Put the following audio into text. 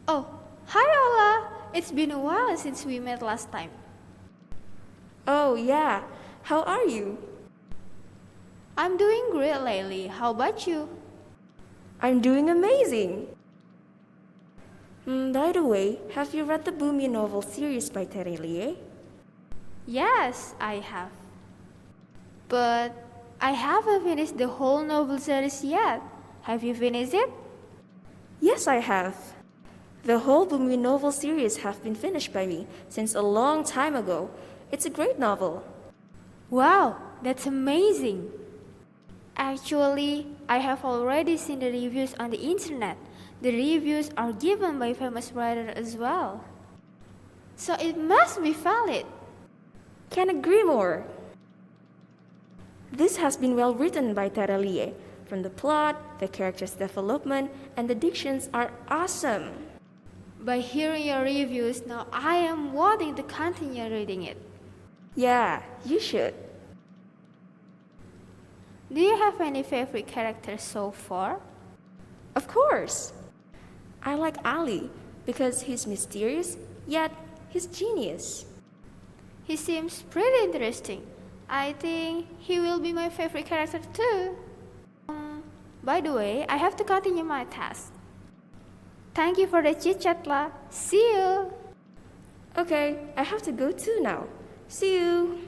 Oh, hi Ola! It's been a while since we met last time. Oh, yeah. How are you? I'm doing great lately. How about you? I'm doing amazing. By the way, have you read the Bumi novel series by Terry Lee? Yes, I have. But I haven't finished the whole novel series yet. Have you finished it? Yes, I have. The whole Bumi novel series have been finished by me since a long time ago. It's a great novel. Wow, that's amazing. Actually, I have already seen the reviews on the internet. The reviews are given by famous writers as well. So it must be valid. Can't agree more. This has been well written by Terry Lee. From the plot, the characters' development, and the dictions are awesome. By hearing your reviews, now I am wanting to continue reading it. Yeah, you should. Do you have any favorite characters so far? Of course. I like Ali because he's mysterious, yet he's genius. He seems pretty interesting. I think he will be my favorite character too. By the way, I have to continue my task. Thank you for the chit chat lah. See you. Okay, I have to go too now. See you.